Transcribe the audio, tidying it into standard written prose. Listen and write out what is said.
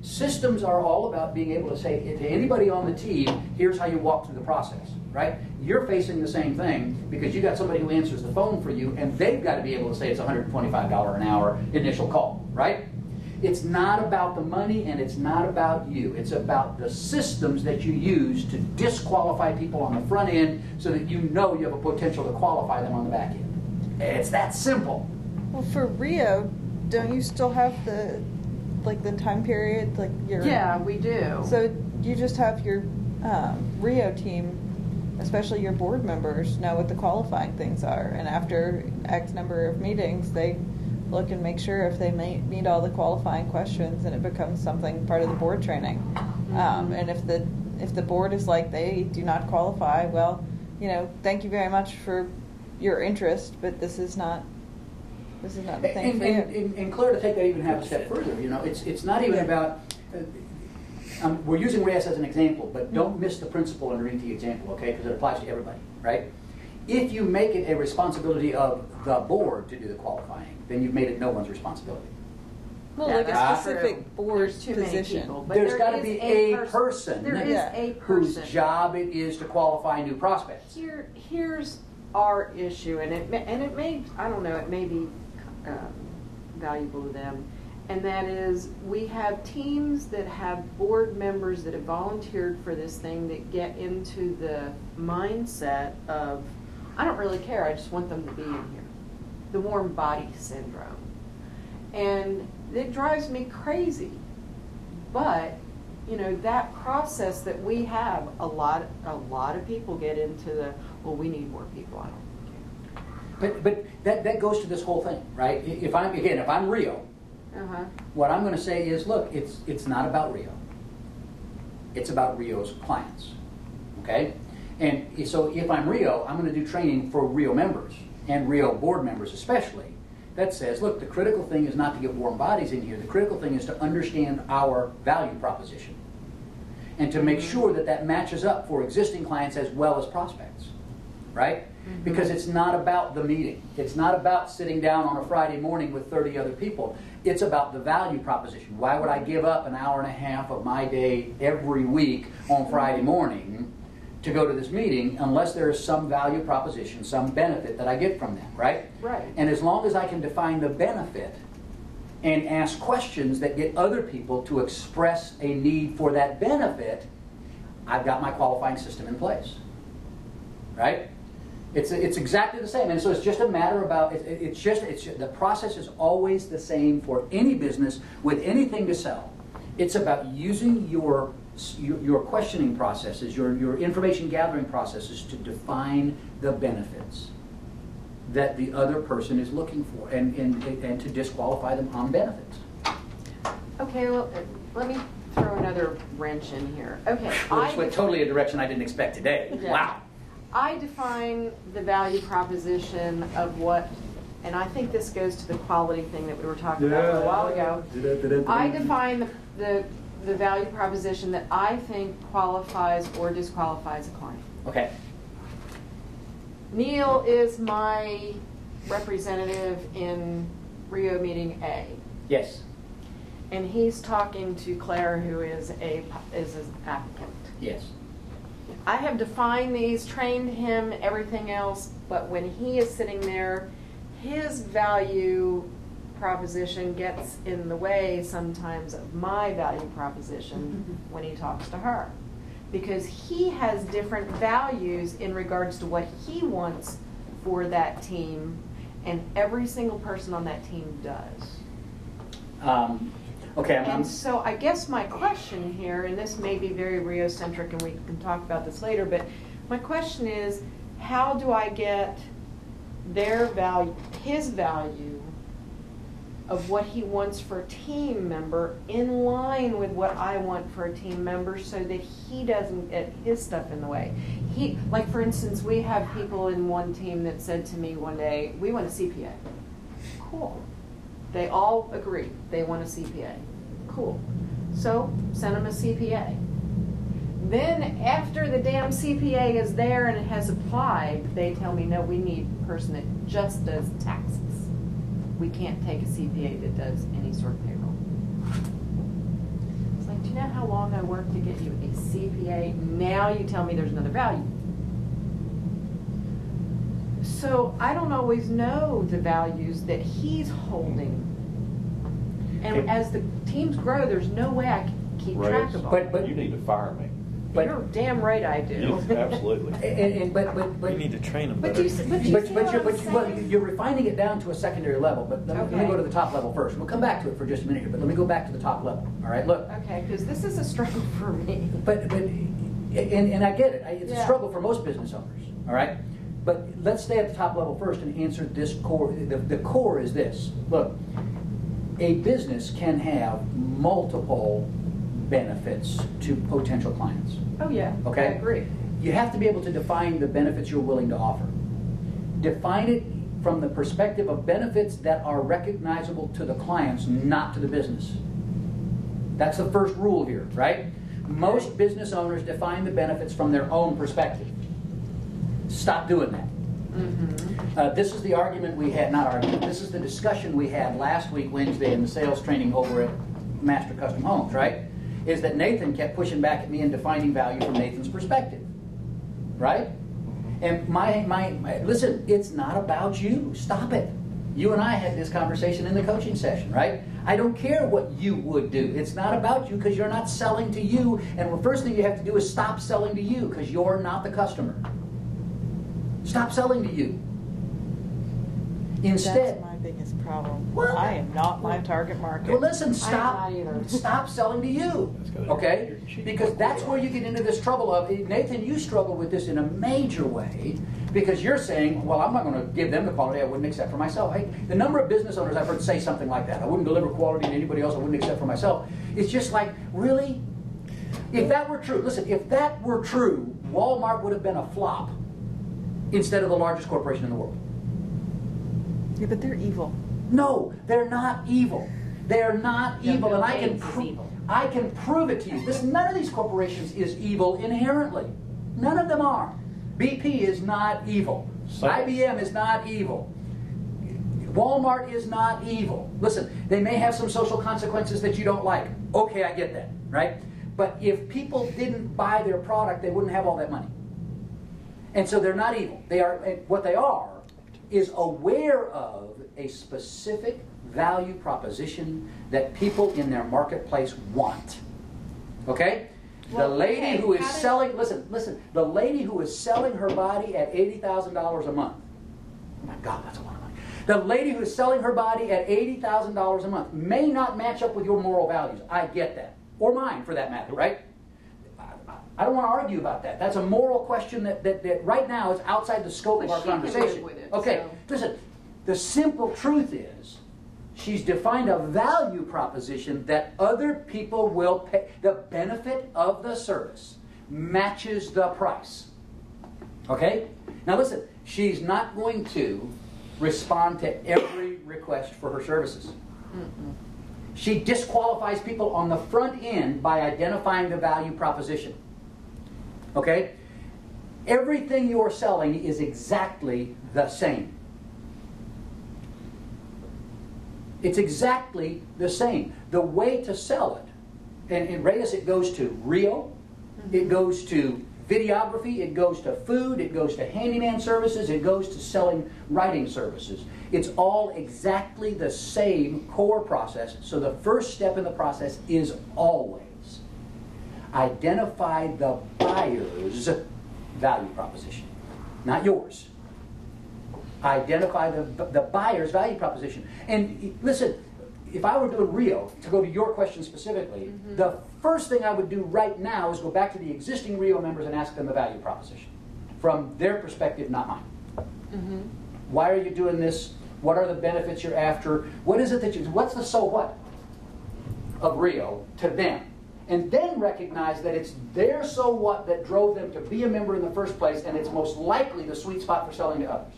Systems are all about being able to say to anybody on the team, here's how you walk through the process, right? You're facing the same thing because you got somebody who answers the phone for you, and they've got to be able to say it's $125 an hour initial call, right? It's not about the money, and it's not about you. It's about the systems that you use to disqualify people on the front end so that you know you have a potential to qualify them on the back end. It's that simple. Well, for Rio, don't you still have the time period, like your? Yeah, we do. So you just have your Rio team, especially your board members, know what the qualifying things are, and after X number of meetings, they look and make sure if they meet all the qualifying questions, and it becomes something part of the board training. And if the board is like they do not qualify, well, thank you very much for your interest, but this is not the thing for you. And Claire, to take that even half a step further, it's not even about. We're using RAS as an example, but don't miss the principle underneath the example, okay? Because it applies to everybody, right? If you make it a responsibility of the board to do the qualifying, then you've made it no one's responsibility. Well, Yeah, like a that's specific board too many position. people, but There's got to is be a person There is a whose person. job it is to qualify new prospects. Here's our issue, and it may I don't know, it may be valuable to them, and that is we have teams that have board members that have volunteered for this thing that get into the mindset of, I don't really care, I just want them to be in here. The warm body syndrome. And it drives me crazy. But, that process that we have, a lot of people get into the, well, we need more people, I don't care. But that goes to this whole thing, right? If I'm Rio, what I'm going to say is, look, it's not about Rio. It's about Rio's clients, okay? And so if I'm Rio, I'm going to do training for Rio members and Rio board members especially that says, look, the critical thing is not to get warm bodies in here. The critical thing is to understand our value proposition and to make sure that matches up for existing clients as well as prospects, right? Because it's not about the meeting. It's not about sitting down on a Friday morning with 30 other people. It's about the value proposition. Why would I give up an hour and a half of my day every week on Friday morning to go to this meeting unless there is some value proposition, some benefit that I get from that, right? Right. And as long as I can define the benefit and ask questions that get other people to express a need for that benefit, I've got my qualifying system in place, right? It's exactly the same, and so it's just a matter about the process is always the same for any business with anything to sell. It's about using your questioning processes, your information gathering processes to define the benefits that the other person is looking for, and to disqualify them on benefits. Okay, well, let me throw another wrench in here. Okay, Which went totally a direction I didn't expect today. Yeah. Wow. I define the value proposition of what, and I think this goes to the quality thing that we were talking about a little while ago. I define the value proposition that I think qualifies or disqualifies a client. Okay. Neil is my representative in Rio meeting A. Yes. And he's talking to Claire, who is an applicant. Yes. I have defined these, trained him, everything else, but when he is sitting there, his value proposition gets in the way sometimes of my value proposition when he talks to her. Because he has different values in regards to what he wants for that team, and every single person on that team does. Okay. And so I guess my question here, and this may be very Rio-centric and we can talk about this later, but my question is, how do I get their value, his value of what he wants for a team member in line with what I want for a team member so that he doesn't get his stuff in the way? Like for instance, we have people in one team that said to me one day, we want a CPA. Cool. They all agree they want a CPA. Cool. So send them a CPA. Then after the damn CPA is there and it has applied, they tell me, no, we need a person that just does taxes. We can't take a CPA that does any sort of payroll. work to get you a CPA. Now you tell me there's another value. So I don't always know the values that he's holding. And as the teams grow, there's no way I can keep track of them. But you need to fire me. But- You're damn right I do. Absolutely. But You need to train them But better. you see what I'm saying? you're refining it down to a secondary level. But let me Okay. go to the top level first. We'll come back to it for just a minute here. But let me go back to the top level. All right, look. Okay, because this is a struggle for me. But and I get it. It's a Yeah. struggle for most business owners. All right. But let's stay at the top level first and answer this core. The core is this. Look, a business can have multiple benefits to potential clients. Oh, yeah. Okay? I agree. You have to be able to define the benefits you're willing to offer. Define it from the perspective of benefits that are recognizable to the clients, not to the business. That's the first rule here, right? Most business owners define the benefits from their own perspective. Stop doing that. This is the argument we had, not argument, this is the discussion we had last week, Wednesday, in the sales training over at Master Custom Homes, right? Is that Nathan kept pushing back at me and defining value from Nathan's perspective, right? And listen, it's not about you. Stop it. You and I had this conversation in the coaching session, right? I don't care what you would do. It's not about you because you're not selling to you. And the first thing you have to do is stop selling to you because you're not the customer. Stop selling to you. Instead, That's my biggest problem. Well, I am not my target market. well, listen, I'm stop not either. stop selling to you, okay? Because that's where you get into this trouble of, Nathan, you struggle with this in a major way because you're saying, well, I'm not going to give them the quality I wouldn't accept for myself. Hey, the number of business owners I've heard say something like that, I wouldn't deliver quality to anybody else I wouldn't accept for myself. It's just like, really? If that were true, listen, if that were true, Walmart would have been a flop instead of the largest corporation in the world. Yeah, but they're evil. No, they're not evil. They're not evil, Bill and I can Gates is evil. I can prove it to you. Listen, none of these corporations is evil inherently. None of them are. BP is not evil. So- IBM is not evil. Walmart is not evil. Listen, they may have some social consequences that you don't like. Okay, I get that, right? But if people didn't buy their product, they wouldn't have all that money. And so they're not evil. They are what they are is aware of a specific value proposition that people in their marketplace want. Okay? Well, the lady okay, who is how does- selling, listen, the lady who is selling her body at $80,000 a month. Oh my God, that's a lot of money. The lady who is selling her body at $80,000 a month may not match up with your moral values. I get that. Or mine, for that matter, right? I don't want to argue about that. That's a moral question that right now is outside the scope of But our she can conversation. live with it, Okay, so- listen, the simple truth is she's defined a value proposition that other people will pay. The benefit of the service matches the price. Okay? Now listen, she's not going to respond to every request for her services. She disqualifies people on the front end by identifying the value proposition. Okay? Everything you're selling is exactly the same. It's exactly the same. The way to sell it, and in Reyes it goes to Rio, it goes to videography, it goes to food, it goes to handyman services, it goes to selling writing services. It's all exactly the same core process. So the first step in the process is always identify the buyer's value proposition, not yours. Identify the buyer's value proposition. And listen, if I were doing Rio, to go to your question specifically, the first thing I would do right now is go back to the existing Rio members and ask them the value proposition. From their perspective, not mine. Why are you doing this? What are the benefits you're after? What is it that what's the so what of Rio to them? And then recognize that it's their so what that drove them to be a member in the first place, and it's most likely the sweet spot for selling to others.